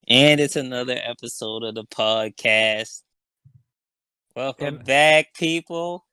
And it's another episode of the podcast. Welcome And back, people.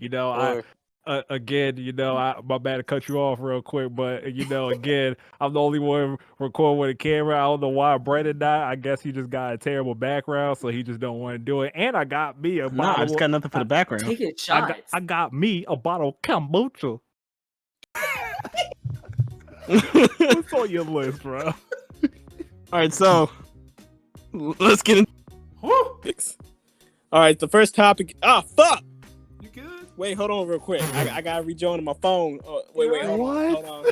I Or again, my bad to cut you off real quick, but again, I'm the only one recording with a camera. I don't know why Brandon not. I guess he just got a terrible background, so he just don't want to do it. And I got me a Nah, I just bottle. got nothing for the background. Taking shots. I got me a bottle of kombucha. What's on your list, bro? All right, so let's get into topics. All right, the first topic. Ah, fuck. You good? Wait, hold on real quick. I gotta rejoin my phone. Wait, hold on.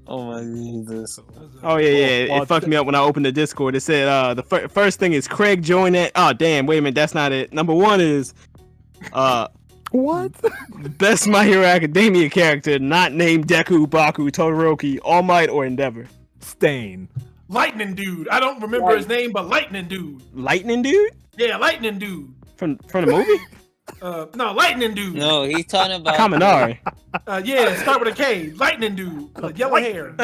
oh my Jesus. Oh yeah. It fucked me up when I opened the Discord. It said the first thing is Craig joined it. Oh damn, wait a minute, that's not it. Number one is what? Best My Hero Academia character not named Deku, Baku, Todoroki, All Might, or Endeavor. Stain. Lightning Dude. I don't remember his name, but Lightning Dude. Lightning Dude? Yeah, Lightning Dude. From the movie? No, Lightning Dude. No, he's talking about Kaminari. Yeah, start with a K. Lightning Dude. Yellow hair.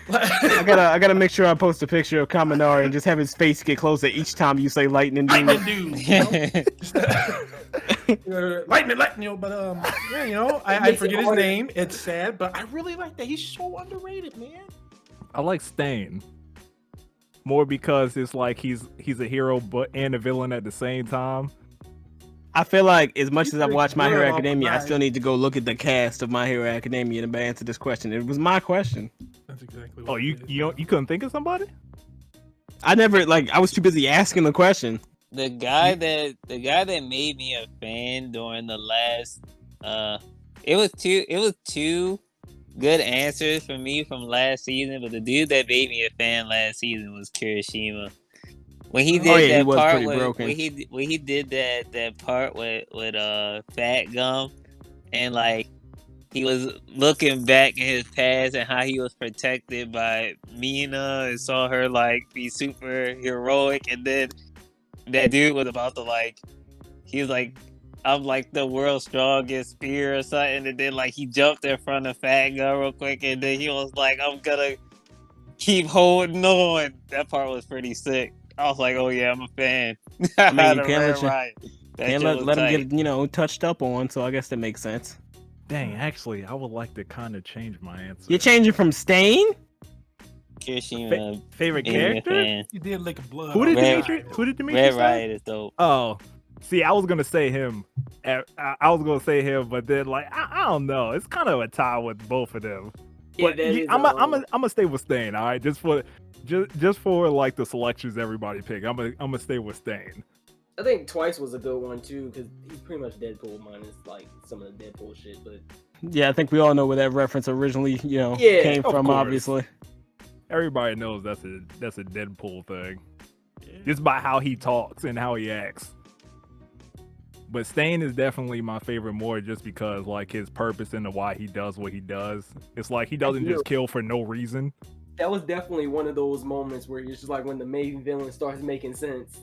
I gotta make sure I post a picture of Kaminari and just have his face get closer each time you say Lightning Dude. Lightning Dude. Lightning, but yeah, I forget his name. It's sad, but I really like that. He's so underrated, man. I like Stain more because it's like he's a hero but and a villain at the same time. I feel like as much as I've watched My Hero good Academia, I night. still need to go look at the cast of My Hero Academia to answer this question. It was my question. That's exactly what Oh, you couldn't think of somebody? I never I was too busy asking the question. the guy that made me a fan during the last it was two good answers for me from last season, but the dude that made me a fan last season was Kirishima. When he did that part when he did that part with Fat Gum, and like he was looking back in his past and how he was protected by Mina and saw her like be super heroic, and then that dude was about to he was like, I'm like the world's strongest spear or something, and then like he jumped in front of Fat Gum real quick, and then he was like, I'm gonna keep holding on. That part was pretty sick. I was like, oh yeah, I'm a fan. I mean, you can't let him tight. get touched up on, so I guess that makes sense. Dang, actually, I would like to kind of change my answer. You're changing from Stain? Kirishima, favorite being a character? fan. You did lick a blood. Who did Red- Dimitri Red say? Riot is dope. Oh, see, I was gonna say him. I was gonna say him, but then I don't know. It's kind of a tie with both of them. Yeah, But that is, I'm gonna stay with Stain. All right, just for like the selections everybody pick. I'm gonna stay with Stain. I think Twice was a good one too, because he's pretty much Deadpool minus like some of the Deadpool shit. But Yeah, I think we all know where that reference originally, Yeah, came of from, course. obviously. Everybody knows that's a Deadpool thing. Just by how he talks and how he acts. But Stain is definitely my favorite more just because like his purpose and why he does what he does. It's like he doesn't just kill for no reason. that was definitely one of those moments where it's just like when the main villain starts making sense.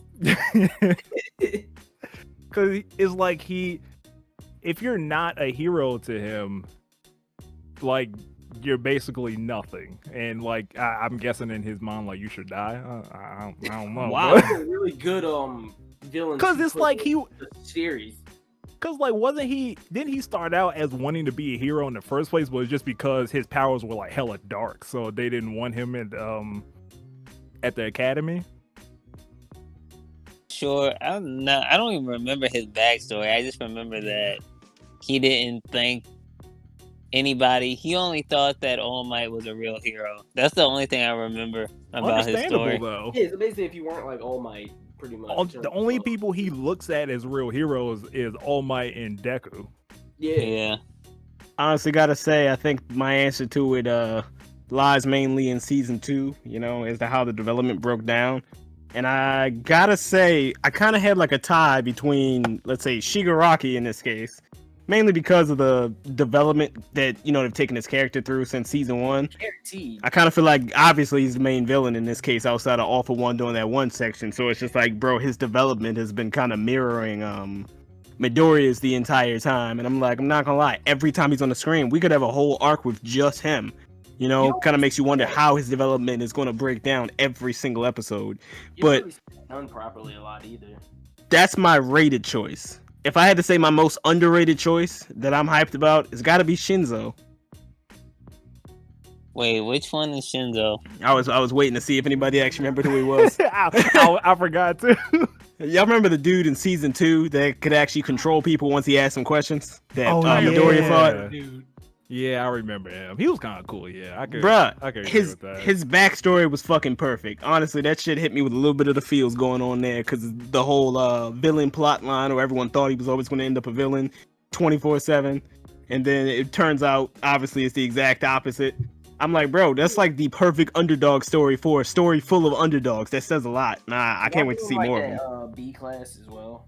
Cause it's like if you're not a hero to him, like you're basically nothing. And like I'm guessing in his mind, like you should die. I don't know. Wow. That's a really good villain. Cause it's like the series. Cause like didn't he start out as wanting to be a hero in the first place, but it's just because his powers were like hella dark, so they didn't want him at the academy. Sure, I don't even remember his backstory. I just remember that he didn't think anybody. He only thought that All Might was a real hero. That's the only thing I remember about his story. Though. Yeah, so basically, if you weren't like All Might, pretty much. The only people he looks at as real heroes is All Might and Deku. Yeah. Honestly, gotta say, I think my answer to it lies mainly in season 2, as to how the development broke down. And I gotta say, I kind of had like a tie between, let's say, Shigaraki in this case, mainly because of the development that, they've taken his character through since season 1. Guaranteed. I kind of feel like, obviously, he's the main villain in this case outside of All For One during that one section. So it's just like, bro, his development has been kind of mirroring Midoriya's the entire time. And I'm like, I'm not gonna lie, every time he's on the screen, we could have a whole arc with just him. You know, kind of makes you wonder how his development is going to break down every single episode. But It's not done properly a lot either. that's my rated choice. If I had to say my most underrated choice that I'm hyped about, it's got to be Shinzo. Wait, which one is Shinzo? I was waiting to see if anybody actually remembered who he was. I forgot too. Y'all remember the dude in season 2 that could actually control people once he asked some questions? That Midoriya fought? Dude. Yeah, I remember him. He was kind of cool. Yeah, I could agree his with that. his backstory was fucking perfect. Honestly, that shit hit me with a little bit of the feels going on there because the whole villain plot line, where everyone thought he was always going to end up a villain 24/7, and then it turns out obviously it's the exact opposite. I'm like, bro, that's like the perfect underdog story for a story full of underdogs. That says a lot. Nah, I can't wait to see more of him. B class as well.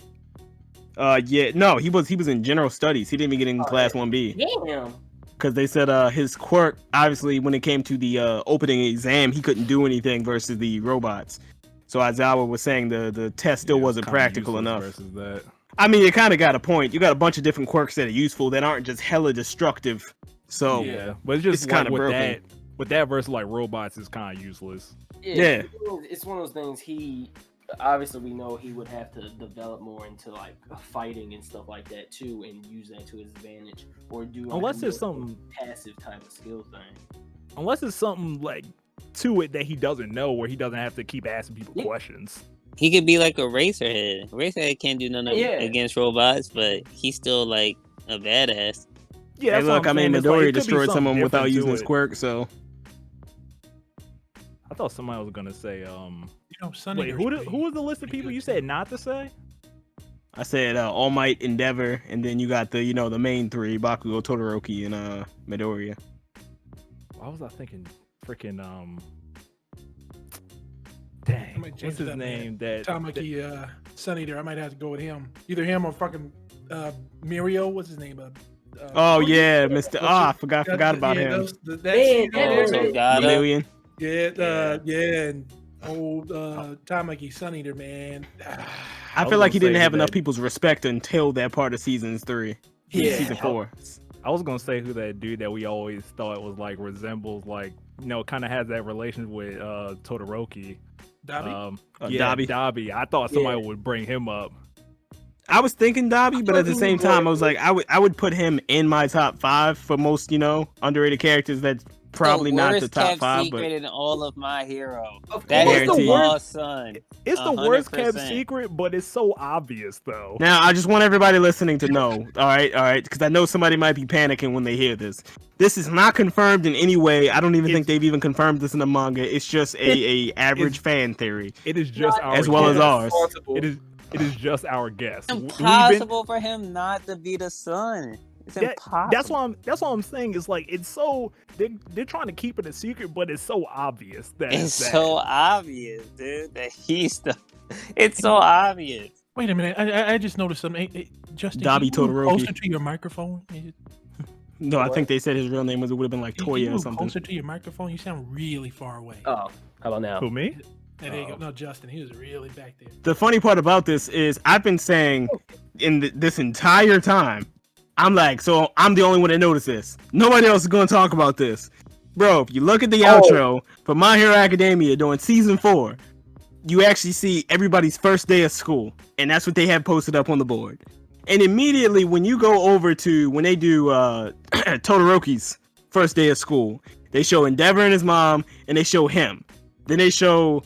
Yeah, no, he was in general studies. He didn't even get in class 1B. Damn. Because they said his quirk, obviously, when it came to the opening exam, he couldn't do anything versus the robots. So Aizawa was saying the test still wasn't practical enough. Versus that. I mean, it kind of got a point. You got a bunch of different quirks that are useful that aren't just hella destructive. So yeah, but it's just it's kind of with broken. with that versus like robots is kind of useless. Yeah. It's one of those things. He obviously we know he would have to develop more into like fighting and stuff like that too, and use that to his advantage, or do like, Unless it's something passive type of skill thing. Unless it's something like to it that he doesn't know, where he doesn't have to keep asking people questions. He could be like a Racerhead. Racerhead can't do nothing against robots, but he's still like a badass. Yeah, hey, that's look, what I'm I mean, saying. It's like, Midoriya it could be destroyed something someone without different using to his it. quirk, so. I thought somebody was gonna say, Sunny. wait, who was the list of people you said not to say? I said All Might, Endeavor, and then you got the the main three: Bakugo, Todoroki, and Midoriya. Why was I thinking freaking dang, Might change what's his that, name? man. Tamaki, Sunny there. I might have to go with him. Either him or fucking Mirio. What's his name? Oh yeah, Mr. I forgot about him. Gada. And old Tamaki Sun Eater, man. I feel like he didn't have enough people's respect until that part of season 3. Season 4. I was gonna say who that dude that we always thought was like resembles like kind of has that relation with Todoroki. Dobby? Dobby. I thought somebody would bring him up. I was thinking Dobby, but at the same time, I was like, I would put him in my top 5 for most, underrated characters. That's probably not the top 5, secret but in all of My Hero. That is the Law's son. It's the worst kept 100%. secret, but it's so obvious though. now I just want everybody listening to know, all right, because I know somebody might be panicking when they hear this. This is not confirmed in any way. I don't even think they've even confirmed this in the manga. It's just a average fan theory. It is just our as well guess. as ours. It is just our guess. It's impossible for him not to be the son. It's impossible. That's what I'm saying. It's like it's so they're trying to keep it a secret, but it's so obvious that It's so obvious, dude. That he's the. It's so obvious. Wait a minute. I just noticed something. Hey, Justin, Dobby can you move Todoroki. closer to your microphone. No, I think they said his real name would have been like Can you Toya or move something. closer to your microphone. You sound really far away. Oh, how about now? Who, me? There you go. No, Justin, he was really back there. The funny part about this is I've been saying this entire time, I'm like, so I'm the only one that noticed this. Nobody else is going to talk about this. Bro, if you look at the outro for My Hero Academia during season 4, you actually see everybody's first day of school. And that's what they have posted up on the board. And immediately when you go over to when they do Todoroki's first day of school, they show Endeavor and his mom, and they show him. Then they show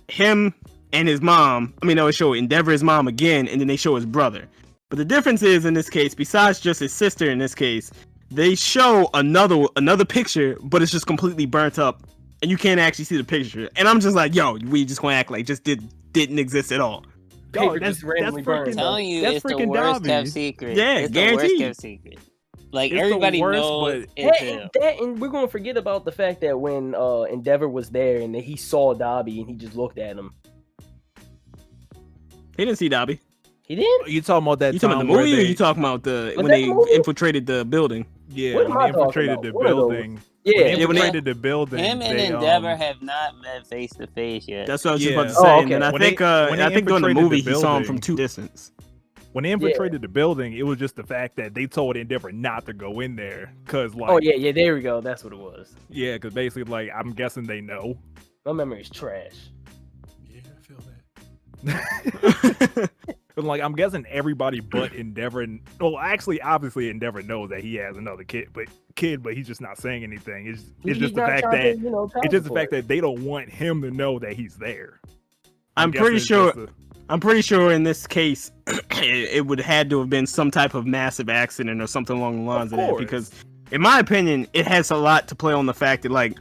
him and his mom. I mean, they show Endeavor, his mom again, and then they show his brother. But the difference is, in this case, besides just his sister in this case, they show another picture, but it's just completely burnt up, and you can't actually see the picture. And I'm just like, yo, we just gonna act like it just didn't exist at all. Paper just randomly burned. I'm telling you, That's it's the freaking worst Dobby. kept secret. Yeah, it's the worst guaranteed. kept secret. Like It's the everybody worst, knows but- it's him. And we're gonna forget about the fact that when Endeavor was there and that he saw Dobby and he just looked at him. He didn't see Dobby. He didn't. You talking about that You talking time about the movie, where or they, you talking about the Was when that they the movie? infiltrated the building? yeah, What am when I they talking infiltrated about? the One of those. building. Yeah. When they when they- infiltrated the building. Him and they, Endeavor have not met face to face yet. That's what I was just Yeah. about to Oh, say. okay. And I When think they I think during the infiltrated movie the he saw him building- from 2 distance. When they infiltrated the building, it was just the fact that they told Endeavor not to go in there, cause like, Oh yeah, there we go. That's what it was. yeah, cause basically, like, I'm guessing they know. My memory is trash. Yeah, I feel that. But like, I'm guessing everybody but Endeavor, and well, actually, obviously, Endeavor knows that he has another kid, but he's just not saying anything. It's just the fact that it's just the fact that they don't want him to know that he's there. I'm pretty sure in this case, it would had to have been some type of massive accident or something along the lines of that. Because, in my opinion, it has a lot to play on the fact that, like,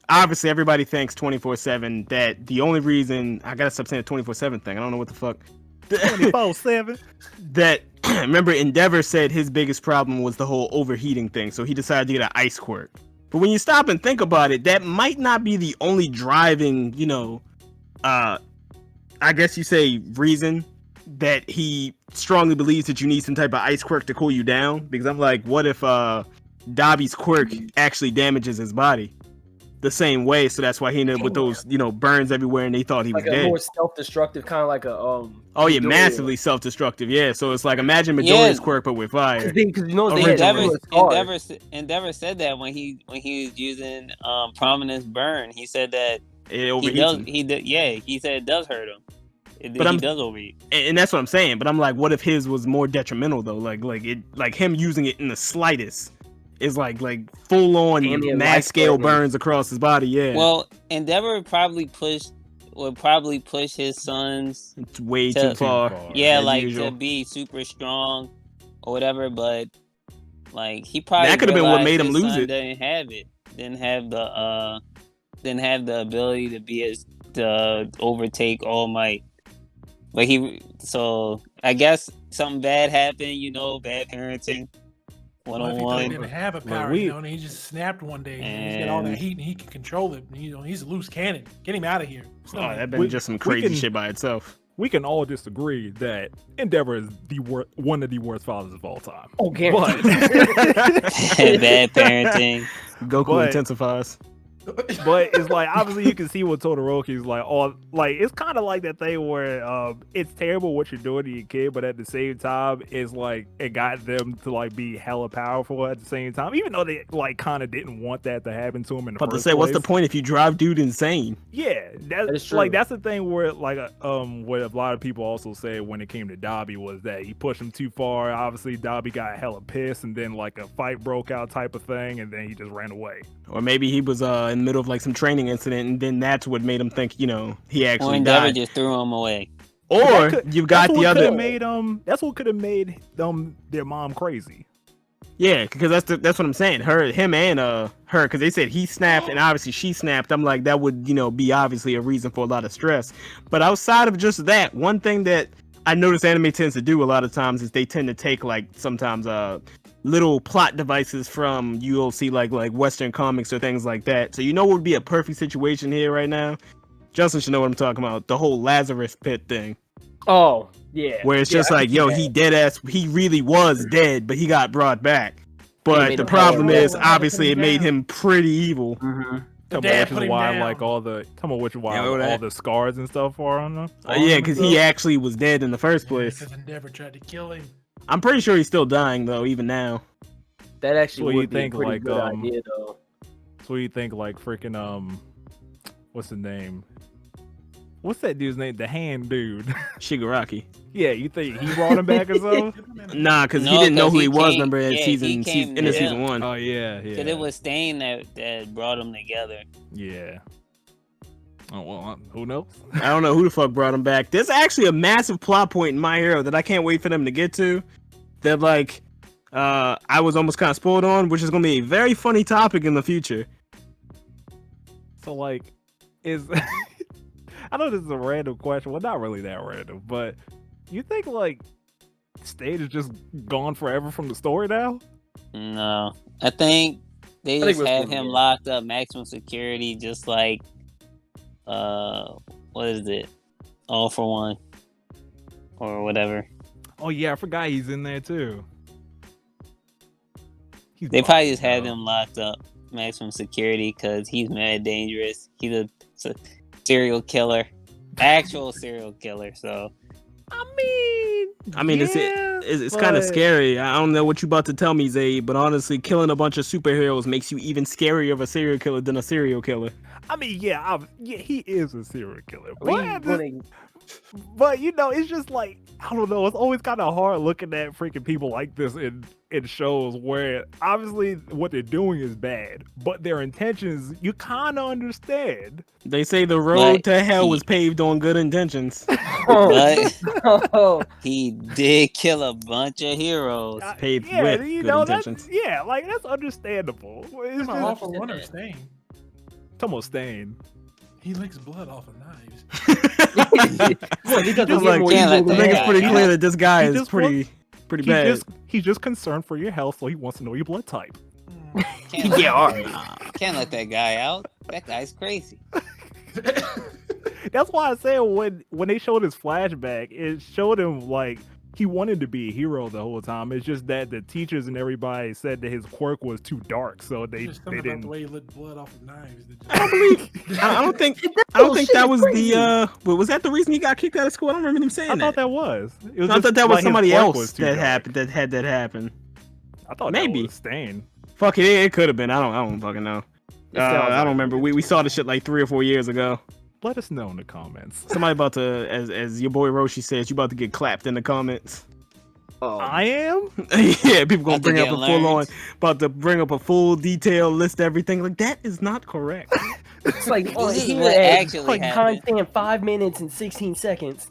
obviously everybody thinks 24/7 that the only reason I gotta stop saying the 24/7 thing. I don't know what the fuck. 24/7. That remember Endeavor said his biggest problem was the whole overheating thing, so he decided to get an ice quirk. But when you stop and think about it, that might not be the only driving, I guess you say reason that he strongly believes that you need some type of ice quirk to cool you down. Because I'm like, what if Dobby's quirk actually damages his body the same way? So that's why he ended up with those, burns everywhere, and they thought he was like a dead. more self-destructive, kind of like a Oh yeah, massively self-destructive. Yeah, so it's like imagine Midoriya's quirk but with fire. Because Endeavor said that when he was using Prominence Burn, he said that it overheats him. He said it does hurt him. He does overheat. And that's what I'm saying. But I'm like, what if his was more detrimental though? Like him using it in the slightest is like full on mass scale burns across his body. Yeah. Well, Endeavor would probably push his sons way too far. Yeah, like usual. To be super strong or whatever. But like he probably that could have been what made him lose it. Didn't have the ability to overtake All Might. But so I guess something bad happened. Bad parenting. 101. He didn't have a power, and he just snapped one day. And he's got all that heat, and he can control it. He's a loose cannon. Get him out of here. That'd been just some crazy shit by itself. We can all disagree that Endeavor is one of the worst fathers of all time. Oh, bad parenting. Goku intensifies. But it's like obviously you can see what Todoroki's like. It's kind of like that thing where it's terrible what you're doing to your kid, but at the same time, it's like it got them to like be hella powerful at the same time, even though they like kind of didn't want that to happen to him in the first place. What's the point if you drive dude insane? Yeah, that's true. Like that's the thing where like what a lot of people also say when it came to Dobby was that he pushed him too far. Obviously, Dobby got hella pissed, and then like a fight broke out type of thing, and then he just ran away. Or maybe he was in the middle of like some training incident, and then that's what made him think, he actually Endeavor died. just threw him away. Or you've got the other. That's what could have made their mom crazy. Yeah, because that's what I'm saying. Him and her, because they said he snapped and obviously she snapped. I'm like, that would be obviously a reason for a lot of stress. But outside of just that, one thing that I notice anime tends to do a lot of times is they tend to take like sometimes little plot devices from you'll see like Western comics or things like that. So what would be a perfect situation here right now? Justin should know what I'm talking about. The whole Lazarus pit thing. Oh, yeah. Where it's just like, he dead ass, he really was dead, but he got brought back. But the problem is, obviously, it made him pretty evil. Mm-hmm. Tell me which is why all the scars and stuff are on them. Yeah, because he actually was dead in the first place. Because Endeavor tried to kill him. I'm pretty sure he's still dying though, even now. That actually would be a pretty good idea, though. So you think like freaking what's the name? What's that dude's name? The hand dude. Shigaraki. Yeah, you think he brought him back or something? Nah, because he didn't know who he was. Remember in season 1. Oh yeah. Because it was Stain that brought them together. Yeah. Oh well, who knows? I don't know who the fuck brought him back. There's actually a massive plot point in My Hero that I can't wait for them to get to. That like, I was almost kind of spoiled on, which is gonna be a very funny topic in the future. So like, I know this is a random question. Well, not really that random, but you think like Stage is just gone forever from the story now? No, I think they just have him locked up, maximum security, just like what is it? All for One or whatever. Oh yeah, I forgot he's in there too. They probably just had him locked up, maximum security, because he's mad dangerous. He's a serial killer, actual serial killer. So I mean, I mean, it's kind of scary. I don't know what you about to tell me, Zayd, but honestly, killing a bunch of superheroes makes you even scarier of a serial killer than a serial killer. I mean, yeah, he is a serial killer. But you know, it's just like, I don't know. It's always kind of hard looking at freaking people like this in shows where obviously what they're doing is bad, but their intentions you kind of understand. They say the road to hell was paved on good intentions. But he did kill a bunch of heroes. Paved with good intentions. Like that's understandable. It's just awful one of Stain. Almost Stain. He licks blood off of knives. It's pretty clear that this guy is pretty bad. He's just concerned for your health, so he wants to know your blood type. Can't let that guy out. That guy's crazy. That's why I said when they showed his flashback, it showed him like he wanted to be a hero the whole time. It's just that the teachers and everybody said that his quirk was too dark, so they didn't. The way he lit blood off of knives. I don't think that was the. Was that the reason he got kicked out of school? I don't remember him saying that. I thought that was. I thought that was somebody else that happened. That had that happen. I thought maybe that was Stain. Fuck it, it could have been. I don't fucking know. I don't remember. We saw the shit like 3 or 4 years ago. Let us know in the comments. Somebody about to, as your boy Roshi says, you about to get clapped in the comments. Oh, I am? Yeah, people gonna bring up about to bring up a full detailed list of everything. Like, that is not correct. It's like, content 5 minutes and 16 seconds.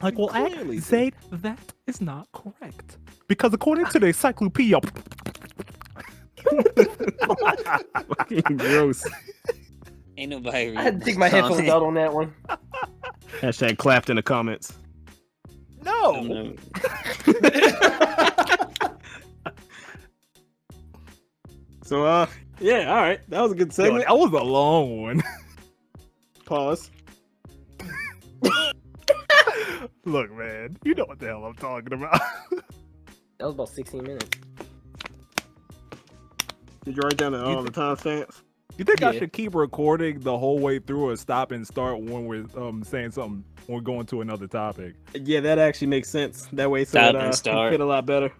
Like, well, actually, Zayd, that is not correct. Because according to the encyclopedia... Fucking gross. Ain't nobody. I had to take my headphones out on that one. Hashtag clapped in the comments. No. So yeah, all right. That was a good segment. That was a long one. Pause. Look, man, you know what the hell I'm talking about. That was about 16 minutes. Did you write down all the timestamps? You think I should keep recording the whole way through or stop and start when we're saying something or going to another topic? Yeah, that actually makes sense. That way, so it fit a lot better.